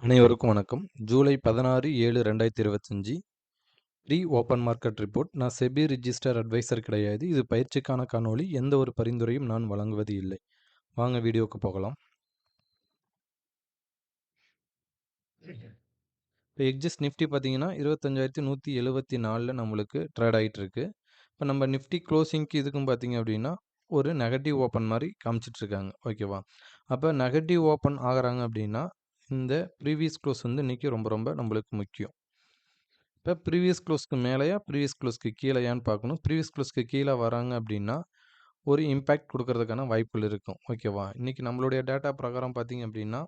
அனைவருக்கும் வணக்கம். July 16/7/2025 pre open market report. நான் செபி ரிஜிஸ்டர் அட்வைசர் கிடையாது. இது பயிற்சிக்கான காணொளி. எந்த ஒரு பரிந்துரையும் நான் வழங்குவது இல்லை. வாங்க வீடியோக்கு போகலாம். இப்போ எக்ஸிஸ் நிஃப்டி பார்த்தீங்கன்னா 25,174ல் நம்மளுக்கு ட்ரேட் ஆகிட்டு இருக்கு. இப்போ நம்ம நிஃப்டி க்ளோசிங்க்கு இதுக்கும் பார்த்தீங்க அப்படின்னா ஒரு நெகட்டிவ் ஓப்பன் மாதிரி காமிச்சிட்ருக்காங்க. ஓகேவா? அப்போ நெகட்டிவ் ஓப்பன் ஆகிறாங்க அப்படின்னா இந்த ப்ரீவியஸ் க்ளோஸ் வந்து இன்றைக்கி ரொம்ப ரொம்ப நம்மளுக்கு முக்கியம். இப்போ ப்ரீவியஸ் க்ளோஸ்க்கு மேலேயா ப்ரீவியஸ் க்ளோஸ்க்கு கீழேயான்னு பார்க்கணும். ப்ரீவியஸ் க்ளோஸ்க்கு கீழே வராங்க அப்படின்னா ஒரு இம்பேக்ட் கொடுக்கறதுக்கான வாய்ப்புகள் இருக்கும். ஓகேவா? இன்றைக்கி நம்மளுடைய டேட்டா பிரகாரம் பார்த்தீங்க அப்படின்னா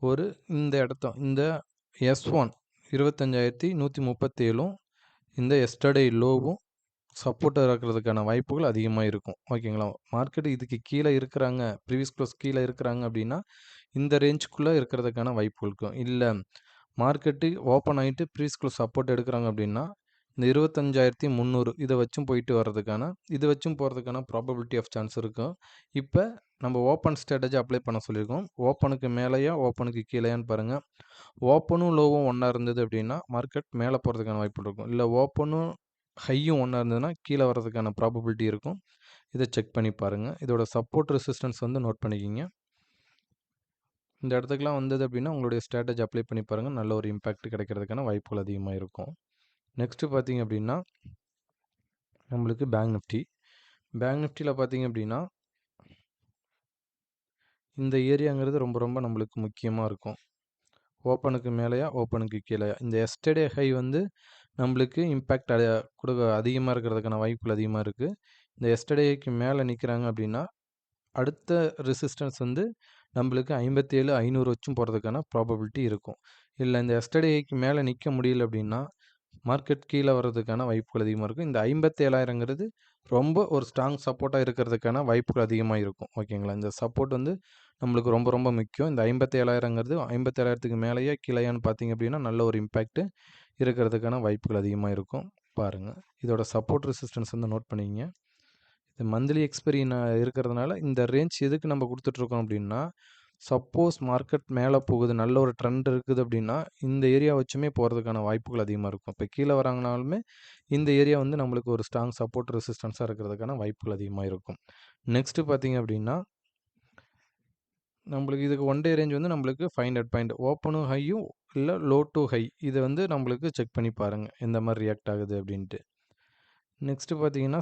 ஒரு இந்த இந்த S1 25,137ம் இந்த எஸ்டர்டே லோவும் சப்போர்ட்டாக இருக்கிறதுக்கான வாய்ப்புகள் அதிகமாக இருக்கும். ஓகேங்களா? மார்க்கெட் இதுக்கு கீழே இருக்கிறாங்க, ப்ரீவியஸ் க்ளோஸ் கீழே இருக்கிறாங்க அப்படின்னா இந்த ரேஞ்சுக்குள்ளே இருக்கிறதுக்கான வாய்ப்புகள் இருக்கும். இல்லை மார்க்கெட்டு ஓப்பன் ஆகிட்டு ப்ரீவியஸ் க்ளோஸ் சப்போர்ட் எடுக்கிறாங்க அப்படின்னா இந்த 25,300 இதை வச்சும் போயிட்டு வர்றதுக்கான இது வச்சும் போகிறதுக்கான ப்ராபபிலிட்டி ஆஃப் சான்ஸ் இருக்கும். இப்போ நம்ம ஓப்பன் ஸ்ட்ராட்டஜி அப்ளை பண்ண சொல்லியிருக்கோம். ஓப்பனுக்கு மேலேயா ஓப்பனுக்கு கீழேயான்னு பாருங்கள். ஓப்பனும் லோவும் ஒன்றா இருந்தது அப்படின்னா மார்க்கெட் மேலே போகிறதுக்கான வாய்ப்பு இருக்கும். இல்லை ஓப்பனும் ஹையும் ஒன்றா இருந்ததுன்னா கீழே வர்றதுக்கான ப்ராபபிலிட்டி இருக்கும். இதை செக் பண்ணி பாருங்கள். இதோட சப்போர்ட் ரெசிஸ்டன்ஸ் வந்து நோட் பண்ணிக்கிங்க. இந்த இடத்துக்குலாம் வந்தது அப்படின்னா உங்களுடைய ஸ்ட்ராட்டஜி அப்ளை பண்ணி பாருங்கள். நல்ல ஒரு இம்பேக்ட் கிடைக்கிறதுக்கான வாய்ப்புகள் அதிகமாக இருக்கும். நெக்ஸ்ட்டு பார்த்தீங்க அப்படின்னா நம்மளுக்கு பேங்க் நிஃப்டியில் பார்த்தீங்க அப்படின்னா இந்த ஏரியாங்கிறது ரொம்ப ரொம்ப நம்மளுக்கு முக்கியமாக இருக்கும். ஓப்பனுக்கு மேலேயா ஓப்பனுக்கு கீழேயா இந்த எஸ்டர்டே ஹை வந்து நம்மளுக்கு இம்பேக்ட் அதிகமாக இருக்கிறதுக்கான வாய்ப்புகள் அதிகமாக இருக்குது. இந்த எஸ்டர்டேக்கு மேலே நிற்கிறாங்க அப்படின்னா அடுத்த ரெசிஸ்டன்ஸ் வந்து நம்மளுக்கு 57,500 வச்சும் போகிறதுக்கான ப்ராபபிலிட்டி இருக்கும். இல்லை இந்த எஸ்டர்டேக்கு மேலே நிற்க முடியல அப்படின்னா மார்க்கெட் கீழே வர்றதுக்கான வாய்ப்புகள் அதிகமாக இருக்கும். இந்த 57,000ங்கிறது ரொம்ப ஒரு ஸ்ட்ராங் சப்போர்ட்டாக இருக்கிறதுக்கான வாய்ப்புகள் அதிகமாக இருக்கும். ஓகேங்களா? இந்த சப்போர்ட் வந்து நம்மளுக்கு ரொம்ப ரொம்ப முக்கியம். இந்த 57,000ங்கிறது 57,000க்கு மேலேயே கீழேயான்னு பார்த்தீங்க அப்படின்னா நல்ல ஒரு இம்பேக்ட் இருக்கிறதுக்கான வாய்ப்புகள் அதிகமாக இருக்கும். பாருங்கள். இதோட சப்போர்ட் ரெசிஸ்டன்ஸ் வந்து நோட் பண்ணிக்கிங்க. இது மந்த்லி எக்ஸ்பைரி இருக்கிறதுனால இந்த ரேஞ்ச் எதுக்கு நம்ம கொடுத்துட்ருக்கோம் அப்படின்னா சப்போஸ் மார்க்கெட் மேலே போகுது நல்ல ஒரு ட்ரெண்ட் இருக்குது அப்படின்னா இந்த ஏரியா வச்சுமே போகிறதுக்கான வாய்ப்புகள் அதிகமாக இருக்கும். இப்போ கீழே வராங்கனாலுமே இந்த ஏரியா வந்து நம்மளுக்கு ஒரு ஸ்ட்ராங் சப்போர்ட் ரெசிஸ்டன்ஸாக இருக்கிறதுக்கான வாய்ப்புகள் அதிகமாக இருக்கும். நெக்ஸ்ட்டு பார்த்தீங்க அப்படின்னா நம்மளுக்கு இதுக்கு ஒன் டே ரேஞ்ச் வந்து நம்மளுக்கு 500 பாயிண்ட் ஓப்பனும் ஹையும் இல்லை லோ டு ஹை இதை வந்து நம்மளுக்கு செக் பண்ணி பாருங்கள் எந்த மாதிரி ரியாக்ட் ஆகுது அப்படின்ட்டு. நெக்ஸ்ட்டு பார்த்தீங்கன்னா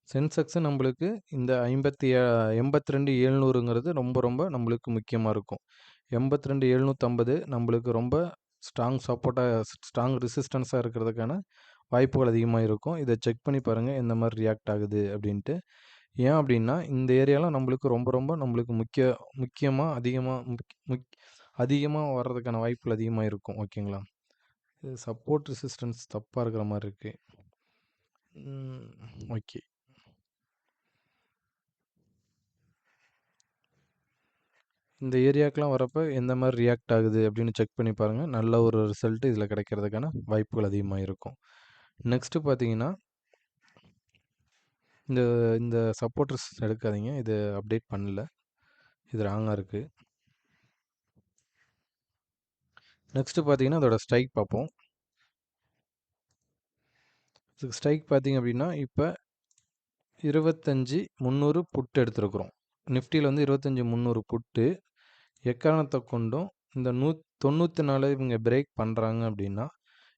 சென்செக்ஸு நம்மளுக்கு இந்த 82,700ங்கிறது ரொம்ப ரொம்ப நம்மளுக்கு முக்கியமாக இருக்கும். 82,750 நம்மளுக்கு ரொம்ப ஸ்ட்ராங் சப்போர்ட்டாக ஸ்ட்ராங் ரெசிஸ்டன்ஸாக இருக்கிறதுக்கான வாய்ப்புகள் அதிகமாக இருக்கும். இதை செக் பண்ணி பாருங்கள் எந்த மாதிரி ரியாக்ட் ஆகுது அப்படின்ட்டு. ஏன் அப்படின்னா இந்த ஏரியாலாம் நம்மளுக்கு ரொம்ப ரொம்ப நம்மளுக்கு முக்கியமாக அதிகமாக வர்றதுக்கான வாய்ப்புகள் அதிகமாக இருக்கும். ஓகேங்களா? இது சப்போர்ட் ரெசிஸ்டன்ஸ் தப்பாக இருக்கிற மாதிரி இருக்குது. ஓகே. இந்த ஏரியாக்கெலாம் வரப்போ எந்த மாதிரி ரியாக்ட் ஆகுது அப்படின்னு செக் பண்ணி பாருங்கள். நல்ல ஒரு ரிசல்ட்டு இதில் கிடைக்கிறதுக்கான வாய்ப்புகள் அதிகமாக இருக்கும். நெக்ஸ்ட்டு பார்த்தீங்கன்னா இந்த இந்த சப்போர்ட் ரெசிஸ்டன்ஸ் எடுக்காதீங்க. இது அப்டேட் பண்ணல. இது ராங்காக இருக்குது. நெக்ஸ்ட்டு பார்த்தீங்கன்னா அதோட ஸ்ட்ரைக் பார்ப்போம். இதுக்கு ஸ்ட்ரைக் பார்த்தீங்க அப்படின்னா இப்போ 25,300 புட் எடுத்துருக்குறோம். நிஃப்டியில் வந்து 25,300 புட்டு எக்காரணத்தை கொண்டும் இந்த 94 இவங்க பிரேக் பண்ணுறாங்க அப்படின்னா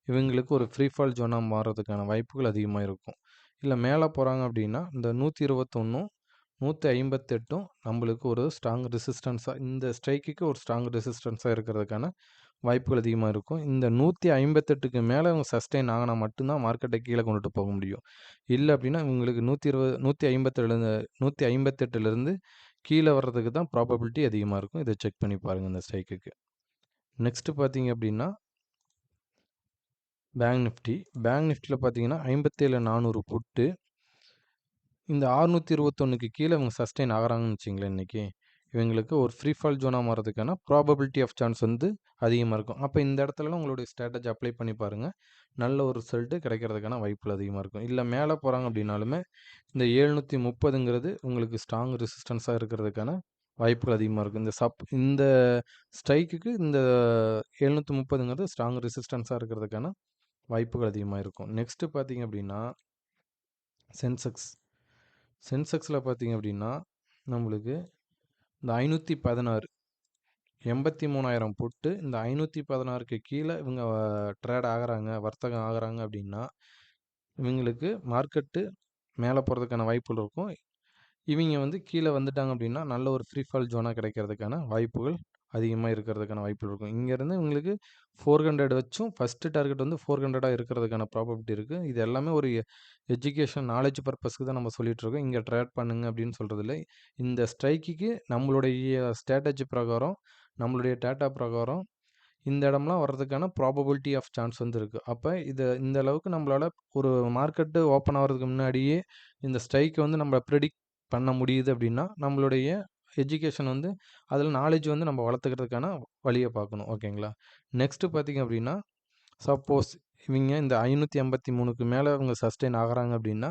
இவங்களுக்கு ஒரு ஃப்ரீ ஃபால் ஜோனாக மாறுறதுக்கான வாய்ப்புகள் அதிகமாக இருக்கும். இல்லை மேலே போகிறாங்க அப்படின்னா இந்த 121ம் 158ம் நம்மளுக்கு ஒரு ஸ்ட்ராங் ரெசிஸ்டன்ஸாக இந்த ஸ்ட்ரைக்குக்கு ஒரு ஸ்ட்ராங் ரெசிஸ்டன்ஸாக இருக்கிறதுக்கான வாய்ப்புகள் அதிகமாக இருக்கும். இந்த 158க்கு மேலே இவங்க சஸ்டெயின் ஆகினா மட்டும்தான் மார்க்கெட்டை கீழே கொண்டுட்டு போக முடியும். இல்லை அப்படின்னா இவங்களுக்கு 158லேருந்து கீழே வர்றதுக்கு தான் ப்ராபபிலிட்டி அதிகமாக இருக்கும். இதை செக் பண்ணி பாருங்கள் இந்த ஸ்ட்ரைக்குக்கு. நெக்ஸ்ட்டு பார்த்தீங்க அப்படின்னா பேங்க் நிஃப்டியில் பார்த்தீங்கன்னா 57,400 புட்டு இந்த 621க்கு கீழே இவங்க சஸ்டெயின் ஆகிறாங்கன்னு வச்சிங்களேன் இன்றைக்கி இவங்களுக்கு ஒரு ஃப்ரீ ஃபால் ஜோனாக மாறதுக்கான ப்ராபபிலிட்டி ஆஃப் சான்ஸ் வந்து அதிகமாக இருக்கும். அப்போ இந்த இடத்துலலாம் உங்களுடைய ஸ்ட்ராட்டஜி அப்ளை பண்ணி பாருங்கள். நல்ல ஒரு ரிசல்ட்டு கிடைக்கிறதுக்கான வாய்ப்புகள் அதிகமாக இருக்கும். இல்லை மேலே போகிறாங்க அப்படின்னாலுமே இந்த 730ங்கிறது உங்களுக்கு ஸ்ட்ராங் ரெசிஸ்டன்ஸாக இருக்கிறதுக்கான வாய்ப்புகள் அதிகமாக இருக்கும். இதை செக் பண்ணி பாருங்கள் இந்த ஸ்ட்ரைக்குக்கு. நெக்ஸ்ட்டு பார்த்தீங்க அப்படின்னா பேங்க் நிஃப்டியில் 57,400 புட்டு இந்த 621க்கு கீழே இவங்க சஸ்டெயின் ஆகிறாங்கன்னு வச்சிங்களேன் இன்றைக்கி இவங்களுக்கு ஒரு ஃப்ரீ ஃபால் ஜோனாக மாறதுக்கான ப்ராபபிலிட்டி ஆஃப் சான்ஸ் வந்து அதிகமாக இருக்கும். அப்போ இந்த இடத்துலலாம் உங்களுடைய ஸ்ட்ராட்டஜி அப்ளை பண்ணி பாருங்கள். நல்ல ஒரு ரிசல்ட்டு கிடைக்கிறதுக்கான வாய்ப்புகள் அதிகமாக இருக்கும். இல்லை மேலே போகிறாங்க அப்படின்னாலுமே இந்த வாய்ப்புகள் அதிகமாக இருக்கும். இந்த ஸ்ட்ரைக்குக்கு இந்த 730ங்கிறது ஸ்ட்ராங் ரெசிஸ்டன்ஸாக இருக்கிறதுக்கான வாய்ப்புகள் அதிகமாக இருக்கும். நெக்ஸ்ட்டு பார்த்தீங்க அப்படின்னா சென்செக்ஸ். சென்செக்ஸில் பார்த்தீங்க அப்படின்னா நம்மளுக்கு இந்த 516 83,000 போட்டு இந்த 516க்கு கீழே இவங்க ட்ரேட் ஆகுறாங்க, வர்த்தகம் ஆகுறாங்க அப்படின்னா இவங்களுக்கு மார்க்கெட்டு மேலே போகிறதுக்கான வாய்ப்புகள் இருக்கும். இவங்க வந்து கீழே வந்துட்டாங்க அப்படின்னா நல்ல ஒரு ஃப்ரீ ஃபால் ஜோனாக கிடைக்கிறதுக்கான வாய்ப்புகள் அதிகமாக இருக்கிறதுக்கான வாய்ப்புகள் இருக்கும். இங்கேருந்து உங்களுக்கு 400 வச்சும் ஃபஸ்ட்டு டார்கெட் வந்து 400 இருக்கிறதுக்கான ப்ராபபிலிட்டி இருக்குது. இது எல்லாமே ஒரு எஜுகேஷன் நாலேஜ் பர்பஸ்க்கு தான் நம்ம சொல்லிட்டு இருக்கோம். இங்கே ட்ரேட் பண்ணுங்க அப்படின்னு சொல்கிறதில்ல. இந்த ஸ்ட்ரைக்குக்கு நம்மளுடைய ஸ்ட்ராட்டஜி பிரகாரம், நம்மளுடைய டேட்டா பிரகாரம் இந்த இடம்லாம் வர்றதுக்கான ப்ராபபிலிட்டி ஆஃப் சான்ஸ் வந்து இருக்குது. அப்போ இந்த அளவுக்கு நம்மளால் ஒரு மார்க்கெட்டு ஓப்பன் ஆகிறதுக்கு முன்னாடியே இந்த ஸ்ட்ரைக்கை வந்து நம்ம ப்ரெடிக்ட் பண்ண முடியுது அப்படின்னா நம்மளுடைய எஜுகேஷன் வந்து அதில் நாலேஜ் வந்து நம்ம வளர்த்துக்கிறதுக்கான வழியை பார்க்கணும். ஓகேங்களா? நெக்ஸ்ட்டு பார்த்திங்க அப்படின்னா சப்போஸ் இவங்க இந்த 583க்கு மேலே இவங்க சஸ்டெயின் ஆகுறாங்க அப்படின்னா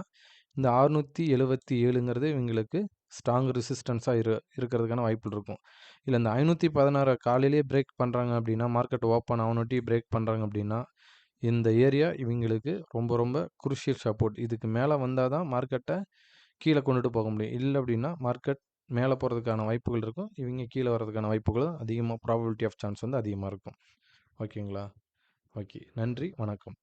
இந்த 677ங்கிறது இவங்களுக்கு ஸ்ட்ராங் ரெசிஸ்டன்ஸாக இருக்கிறதுக்கான வாய்ப்புகள் இருக்கும். இல்லை இந்த 516 காலையிலேயே பிரேக் பண்ணுறாங்க அப்படின்னா மார்க்கெட் ஓப்பன் ஆகணுட்டி பிரேக் பண்ணுறாங்க அப்படின்னா இந்த ஏரியா இவங்களுக்கு ரொம்ப ரொம்ப குருஷியல் சப்போர்ட். இதுக்கு மேலே வந்தால் தான் மார்க்கெட்டை கீழே கொண்டுட்டு போக முடியும். இல்லை அப்படின்னா மார்க்கெட் மேலே போகிறதுக்கான வாய்ப்புகள் இருக்கும். இவங்க கீழே வர்றதுக்கான வாய்ப்புகளும் அதிகமாக ப்ராபபிலிட்டி ஆஃப் சான்ஸ் வந்து அதிகமாக இருக்கும். ஓகேங்களா? ஓகே. நன்றி. வணக்கம்.